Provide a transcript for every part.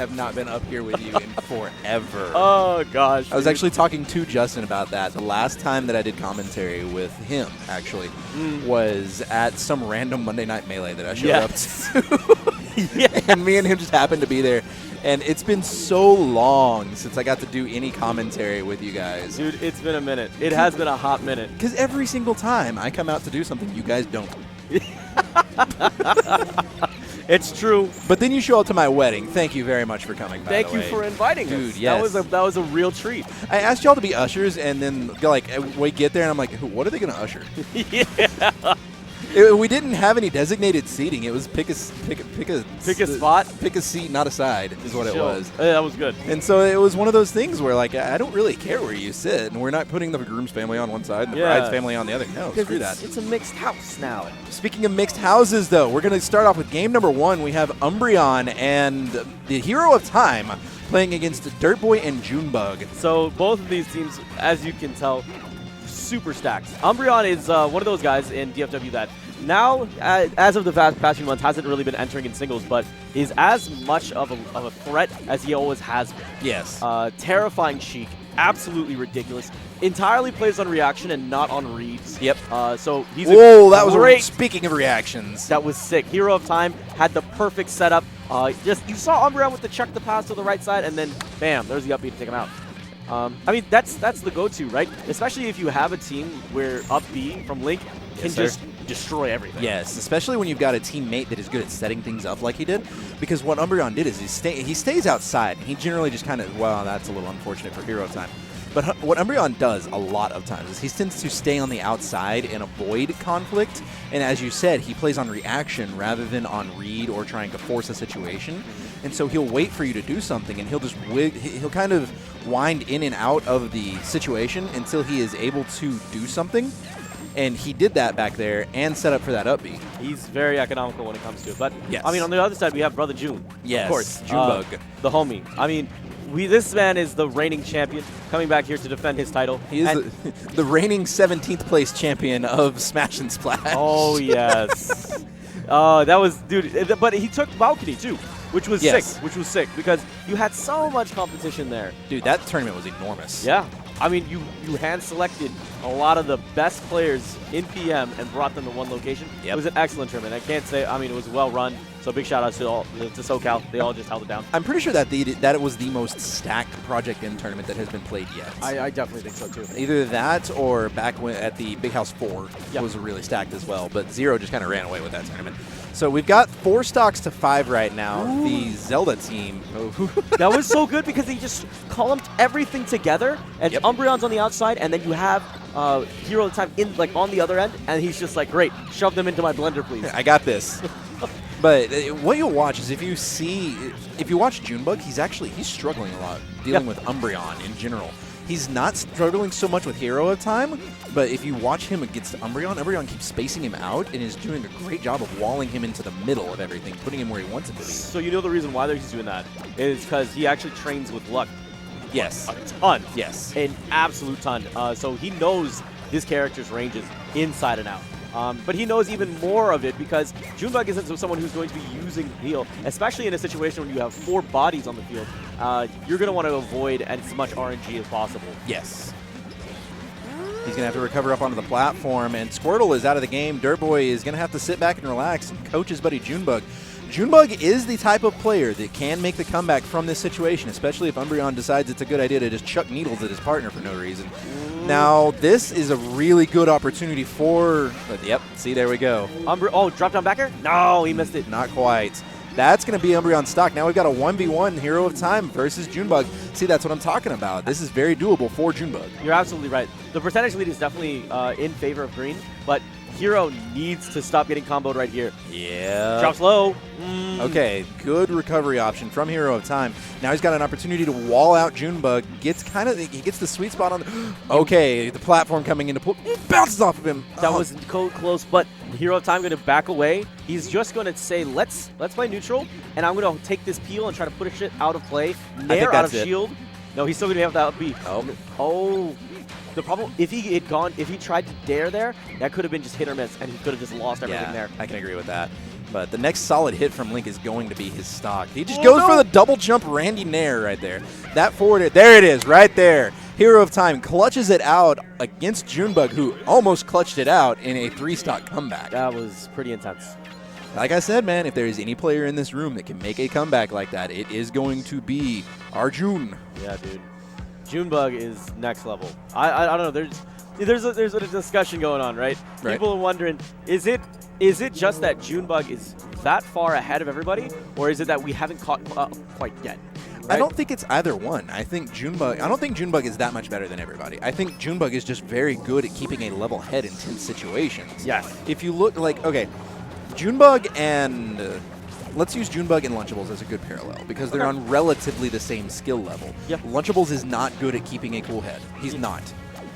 have not been up here with you in forever. Oh, gosh. I was actually talking to Justin about that. The last time that I did commentary with him, actually, was at some random Monday Night Melee that I showed up to. Yeah. And me and him just happened to be there. And it's been so long since I got to do any commentary with you guys. Dude, it's been a minute. It has been a hot minute. Because every single time I come out to do something, you guys don't. It's true. But then you show up to my wedding. Thank you very much for coming, by the way. Thank you for inviting us. Dude, yes. That was a real treat. I asked y'all to be ushers, and then we get there, and I'm like, what are they going to usher? Yeah. We didn't have any designated seating. It was pick a spot, pick a seat, not a side, is what it was. That was good. And so it was one of those things where, like, I don't really care where you sit, and we're not putting the groom's family on one side and the bride's family on the other. No, screw that. It's a mixed house now. Speaking of mixed houses, though, we're going to start off with game number 1. We have Umbreon and the Hero of Time playing against Dirtboy and Junebug. So both of these teams, as you can tell, super stacked. Umbreon is one of those guys in DFW that now, as of the past few months, hasn't really been entering in singles, but is as much of a threat as he always has been. Yes. Terrifying Sheik, absolutely ridiculous. Entirely plays on reaction and not on reads. Yep. So he's that was great. Speaking of reactions. That was sick. Hero of Time had the perfect setup. You saw Umbreon with the check the pass to the right side, and then bam, there's the up B to take him out. I mean, that's the go-to, right? Especially if you have a team where up B from Link can just destroy everything. Yes, especially when you've got a teammate that is good at setting things up like he did. Because what Umbreon did is he stays outside. He generally just kind of, well, that's a little unfortunate for Hero Time. But what Umbreon does a lot of times is he tends to stay on the outside and avoid conflict. And as you said, he plays on reaction rather than on read or trying to force a situation. And so he'll wait for you to do something, and he'll just he'll kind of wind in and out of the situation until he is able to do something. And he did that back there and set up for that up B. He's very economical when it comes to it. But, yes. I mean, on the other side, we have Brother June. Yes, of course. Junebug. The homie. I mean, this man is the reigning champion coming back here to defend his title. He is the reigning 17th place champion of Smash and Splash. Oh, yes. That was, dude. But he took balcony, too, which was sick because you had so much competition there. Dude, that tournament was enormous. Yeah. I mean, you hand-selected a lot of the best players in PM and brought them to one location. Yep. It was an excellent tournament. I can't say, I mean, it was well run. So big shout out to SoCal. They all just held it down. I'm pretty sure that it was the most stacked Project M tournament that has been played yet. I definitely think so too. Either that or back at the Big House 4 was really stacked as well. But Zero just kind of ran away with that tournament. So we've got 4 stocks to 5 right now. Ooh. The Zelda team. That was so good because they just clumped everything together. And Umbreon's on the outside, and then you have Hero of the Time on the other end, and he's just like, great, shove them into my blender, please. I got this. But what you'll watch is if you watch Junebug, he's struggling a lot dealing with Umbreon in general. He's not struggling so much with Hero of Time, but if you watch him against Umbreon keeps spacing him out and is doing a great job of walling him into the middle of everything, putting him where he wants it to be. So you know the reason why he's doing that is because he actually trains with luck. Yes. A ton. Yes. An absolute ton. So he knows his character's ranges inside and out. But he knows even more of it because Junebug isn't someone who's going to be using heal, especially in a situation when you have 4 bodies on the field. You're going to want to avoid as much RNG as possible. Yes. He's going to have to recover up onto the platform, and Squirtle is out of the game. Dirtboy is going to have to sit back and relax and coach his buddy Junebug. Junebug is the type of player that can make the comeback from this situation, especially if Umbreon decides it's a good idea to just chuck needles at his partner for no reason. Now, this is a really good opportunity for... Yep, see, there we go. Drop down backer? No, he missed it. Not quite. That's going to be Umbreon stock. Now we've got a 1v1 Hero of Time versus Junebug. See, that's what I'm talking about. This is very doable for Junebug. You're absolutely right. The percentage lead is definitely in favor of green, but Hero needs to stop getting comboed right here. Yeah. Drops low. Okay, good recovery option from Hero of Time. Now he's got an opportunity to wall out Junebug. He gets the sweet spot on. Okay, the platform coming into pull. Bounces off of him. That was close, but Hero of Time going to back away. He's just going to say, let's play neutral, and I'm going to take this peel and try to push it out of play. Nair out of shield. No, he's still going to have that up B. Oh. The problem, if he tried to dare there, that could have been just hit or miss, and he could have just lost everything there. I can agree with that. But the next solid hit from Link is going to be his stock. He just goes for the double jump Randy Nair right there. That forward, there it is, right there. Hero of Time clutches it out against Junebug, who almost clutched it out in a 3-stock comeback. That was pretty intense. Like I said, man, if there is any player in this room that can make a comeback like that, it is going to be our June. Yeah, dude. Junebug is next level. I don't know. There's a discussion going on, right? People are wondering, is it just that Junebug is that far ahead of everybody, or is it that we haven't caught up quite yet? Right? I don't think it's either one. I don't think Junebug is that much better than everybody. I think Junebug is just very good at keeping a level head in tense situations. Yes. If you look like, okay, Junebug and let's use Junebug and Lunchables as a good parallel because they're on relatively the same skill level. Yep. Lunchables is not good at keeping a cool head. He's not.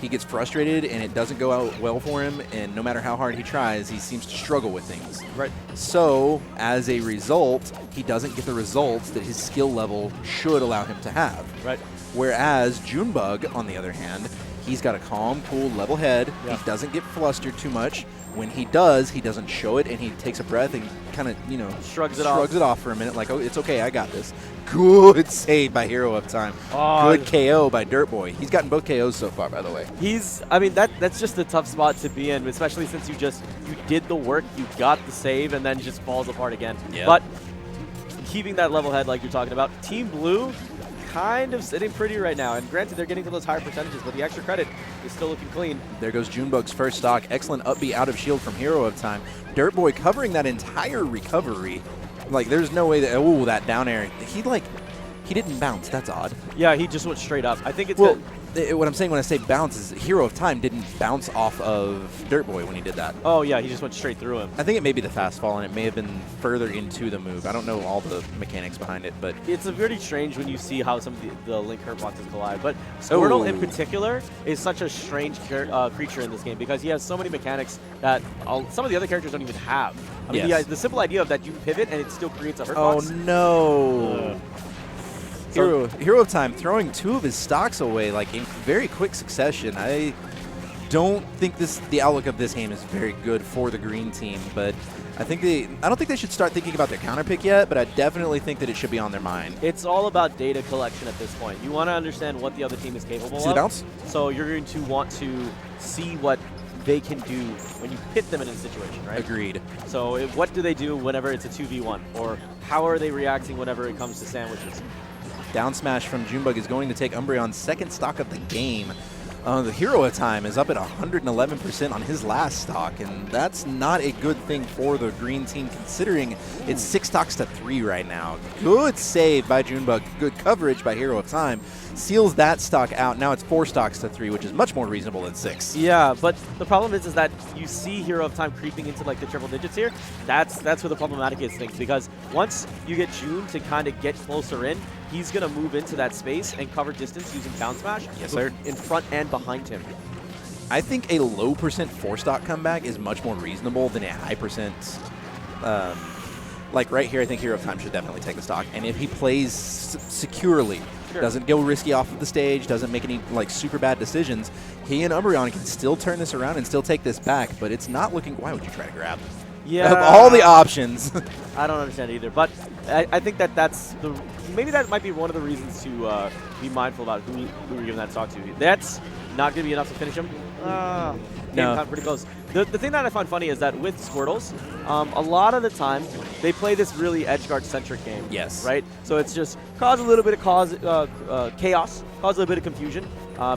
He gets frustrated and it doesn't go out well for him, and no matter how hard he tries, he seems to struggle with things. Right. So, as a result, he doesn't get the results that his skill level should allow him to have. Right. Whereas Junebug, on the other hand, he's got a calm, cool, level head. Yeah. He doesn't get flustered too much. When he does, he doesn't show it, and he takes a breath and kind of, shrugs it off for a minute, like, oh, it's okay, I got this. Good save by Hero of Time. Oh, good KO by Dirtboy. He's gotten both KOs so far, by the way. That's just a tough spot to be in, especially since you did the work, you got the save, and then just falls apart again. Yep. But keeping that level head like you're talking about, Team Blue kind of sitting pretty right now. And granted, they're getting to those higher percentages, but the extra credit is still looking clean. There goes Junebug's first stock. Excellent up B out of shield from Hero of Time. Dirtboy covering that entire recovery. Like, there's no way that, oh, that down air. He didn't bounce. That's odd. Yeah, he just went straight up. I think it's what I'm saying when I say bounce is Hero of Time didn't bounce off of Dirtboy when he did that. Oh, yeah, he just went straight through him. I think it may be the fast fall, and it may have been further into the move. I don't know all the mechanics behind it, but it's very strange when you see how some of the Link Herb boxes collide. But Squirtle in particular is such a strange creature in this game because he has so many mechanics that some of the other characters don't even have. I mean, the simple idea of that you pivot and it still creates a Herb box. Oh, no. Hero of Time throwing 2 of his stocks away like in very quick succession. I don't think the outlook of this game is very good for the green team, but I don't think they should start thinking about their counter pick yet, but I definitely think that it should be on their mind. It's all about data collection at this point. You want to understand what the other team is capable of. See the bounce? So you're going to want to see what they can do when you pit them in a situation, right? Agreed. So what do they do whenever it's a 2v1? Or how are they reacting whenever it comes to sandwiches? Down smash from Junebug is going to take Umbreon's second stock of the game. The Hero of Time is up at 111% on his last stock, and that's not a good thing for the green team considering it's 6 stocks to 3 right now. Good save by Junebug, good coverage by Hero of Time. Seals that stock out. Now it's 4 stocks to 3, which is much more reasonable than 6. Yeah, but the problem is that you see Hero of Time creeping into like the triple digits here. That's where the problematic is, things, because once you get June to kind of get closer in, he's going to move into that space and cover distance using down smash. Yes, sir. In front and behind him. I think a low percent 4-stock comeback is much more reasonable than a high percent. Like right here, I think Hero of Time should definitely take the stock. And if he plays securely, doesn't go risky off of the stage, doesn't make any like super bad decisions, he and Umbreon can still turn this around and still take this back. But it's not looking. Why would you try to grab? Yeah. Of all the options. I don't understand either. But I think maybe that might be one of the reasons to be mindful about who we're giving that stock to. That's not going to be enough to finish him. No. Pretty close. The thing that I find funny is that with Squirtles, a lot of the time, they play this really edgeguard-centric game. Yes. Right? So it's just cause a little bit of chaos, cause a little bit of confusion,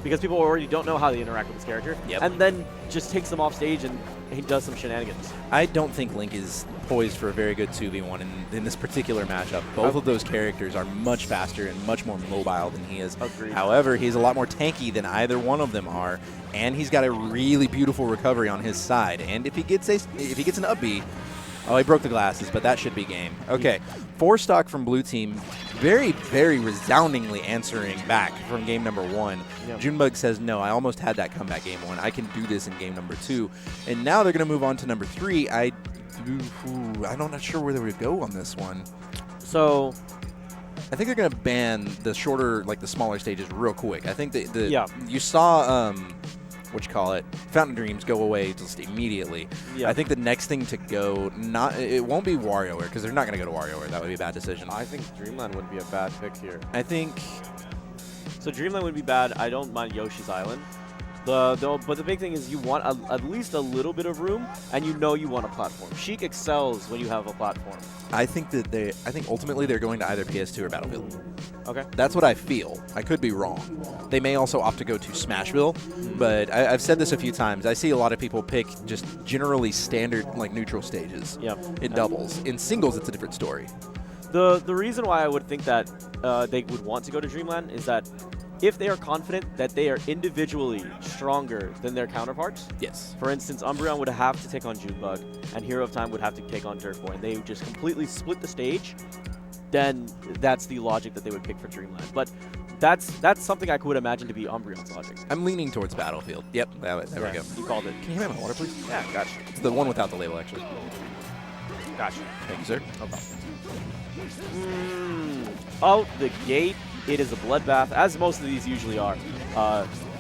because people already don't know how they interact with this character, and then just takes them off stage and he does some shenanigans. I don't think Link is poised for a very good 2v1 in this particular matchup. Both of those characters are much faster and much more mobile than he is. Agreed. However, he's a lot more tanky than either one of them are, and he's got a really beautiful recovery on his side. And if he gets an up B, oh, he broke the glasses, but that should be game. Okay, 4 stock from Blue Team, very, very resoundingly answering back from game number 1. Yep. Junebug says, no, I almost had that comeback game 1. I can do this in game number 2. And now they're going to move on to number 3. I'm not sure where they would go on this one. So I think they're going to ban the shorter, like the smaller stages real quick. I think you saw Fountain Dreams go away just immediately. Yeah. I think the next thing to go, it won't be WarioWare, because they're not going to go to WarioWare. That would be a bad decision. I think Dreamland would be a bad pick here. I think... So Dreamland would be bad. I don't mind Yoshi's Island. But the big thing is you want at least a little bit of room, and you want a platform. Sheik excels when you have a platform. I think ultimately they're going to either PS2 or Battlefield. Okay. That's what I feel. I could be wrong. They may also opt to go to Smashville, but I've said this a few times. I see a lot of people pick just generally standard, like, neutral stages in doubles. In singles, it's a different story. The reason why I would think that they would want to go to Dreamland is that if they are confident that they are individually stronger than their counterparts. Yes. For instance, Umbreon would have to take on Junebug, and Hero of Time would have to take on Dirtboy, and they would just completely split the stage. Then that's the logic that they would pick for Dreamland. But that's something I could imagine to be Umbreon's logic. I'm leaning towards Battlefield. Yep, there we go. You called it. Can you have my water, please? Yeah, gotcha. It's the one without the label, actually. Gotcha. Thank you, sir. No problem. Out the gate, it is a bloodbath, as most of these usually are.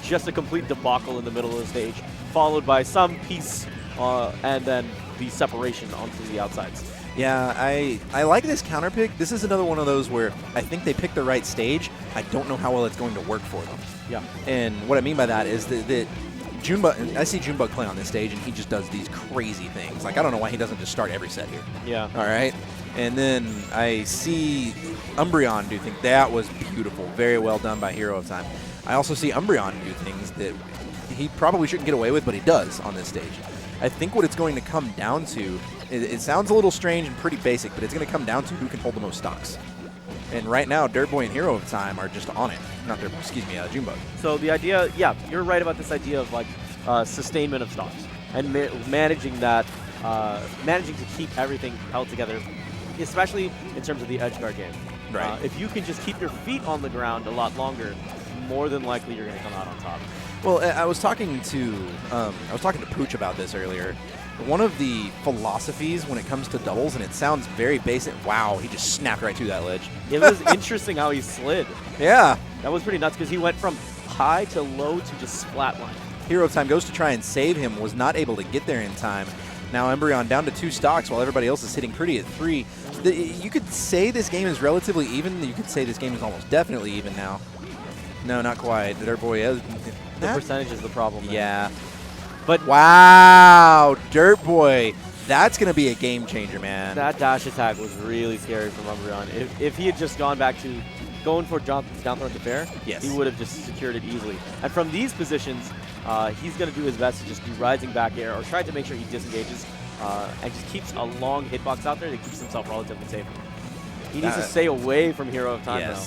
Just a complete debacle in the middle of the stage, followed by some peace, and then the separation onto the outsides. Yeah, I like this counter pick. This is another one of those where I think they picked the right stage. I don't know how well it's going to work for them. Yeah. And what I mean by that is that Junebug, I see Junebug play on this stage, and he just does these crazy things. Like, I don't know why he doesn't just start every set here. Yeah. All right. And then I see Umbreon do things. That was beautiful. Very well done by Hero of Time. I also see Umbreon do things that he probably shouldn't get away with, but he does on this stage. I think what it's going to come down to, it sounds a little strange and pretty basic, but it's going to come down to who can hold the most stocks. And right now, Dirtboy and Hero of Time are just on it. Not Dirtboy, excuse me, Junebug. So the idea, yeah, you're right about this idea of, like, sustainment of stocks and managing that, managing to keep everything held together, especially in terms of the edge guard game. Right. If you can just keep your feet on the ground a lot longer, more than likely you're going to come out on top. Well, I was talking to Pooch about this earlier. One of the philosophies when it comes to doubles, and it sounds very basic. Wow, he just snapped right through that ledge. It was interesting how he slid. Yeah. That was pretty nuts because he went from high to low to just flatline. Hero of Time goes to try and save him, was not able to get there in time. Now Umbreon down to 2 stocks while everybody else is hitting pretty at 3. You could say this game is relatively even. You could say this game is almost definitely even now. No, not quite. Dirtboy is. The percentage is the problem there. Yeah. But wow, Dirtboy. That's going to be a game changer, man. That dash attack was really scary from Umbreon. If he had just gone back to going for down throw to fair, yes, he would have just secured it easily. And from these positions, he's going to do his best to just do rising back air or try to make sure he disengages and just keeps a long hitbox out there that keeps himself relatively safe. He needs to stay away from Hero of Time now.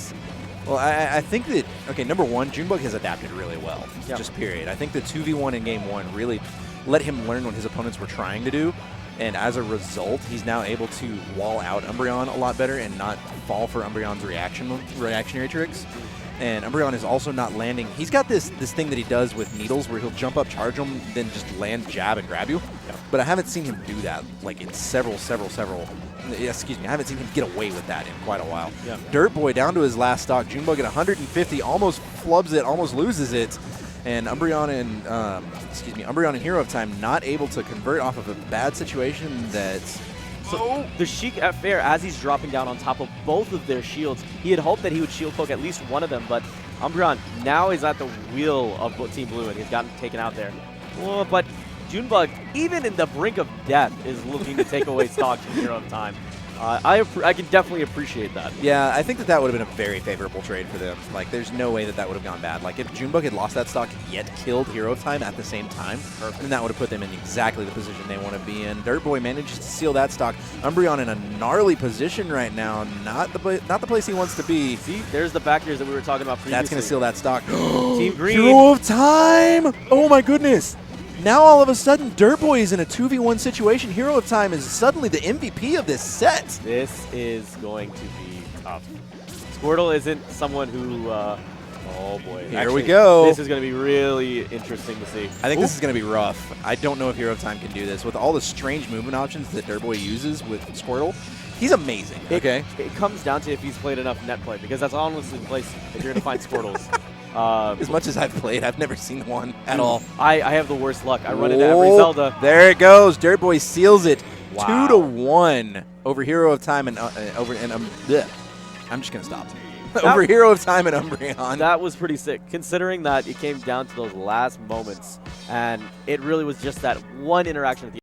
Well, I think that, okay, number one, Junebug has adapted really well, just period. I think the 2v1 in Game 1 really let him learn what his opponents were trying to do, and as a result, he's now able to wall out Umbreon a lot better and not fall for Umbreon's reactionary tricks. And Umbreon is also not landing. He's got this thing that he does with needles where he'll jump up, charge them, then just land, jab, and grab you. Yeah. But I haven't seen him do that, like, in several, excuse me, I haven't seen him get away with that in quite a while. Yeah. Dirtboy down to his last stock. Junebug at 150, almost flubs it, almost loses it. And Umbreon and Hero of Time not able to convert off of a bad situation that's... So the Sheik at fair, as he's dropping down on top of both of their shields, he had hoped that he would shield poke at least one of them, but Umbreon now is at the wheel of Team Blue, and he's gotten taken out there. Oh, but Junebug, even in the brink of death, is looking to take away stocks from Hero of Time. I can definitely appreciate that. Yeah, I think that would have been a very favorable trade for them. Like, there's no way that would have gone bad. Like, if Junebug had lost that stock yet killed Hero of Time at the same time, then that would have put them in exactly the position they want to be in. Dirtboy manages to seal that stock. Umbreon in a gnarly position right now. Not the place he wants to be. See, there's the back airs that we were talking about previously. That's going to seal that stock. Team Green. Hero of Time! Oh, my goodness. Now, all of a sudden, Dirtboy is in a 2v1 situation. Hero of Time is suddenly the MVP of this set. This is going to be tough. Squirtle isn't someone who, oh boy. Here we go. This is going to be really interesting to see. I think this is going to be rough. I don't know if Hero of Time can do this. With all the strange movement options that Dirtboy uses with Squirtle, he's amazing. It comes down to if he's played enough net play, because that's honestly the place if you're going to find Squirtles. As much as I've played, I've never seen one at all. I have the worst luck. I run into every Zelda. There it goes. Dirtboy seals it. Wow. 2-1 over Hero of Time and bleh. I'm just gonna stop. Over Hero of Time and Umbreon. That was pretty sick, considering that it came down to those last moments, and it really was just that one interaction at the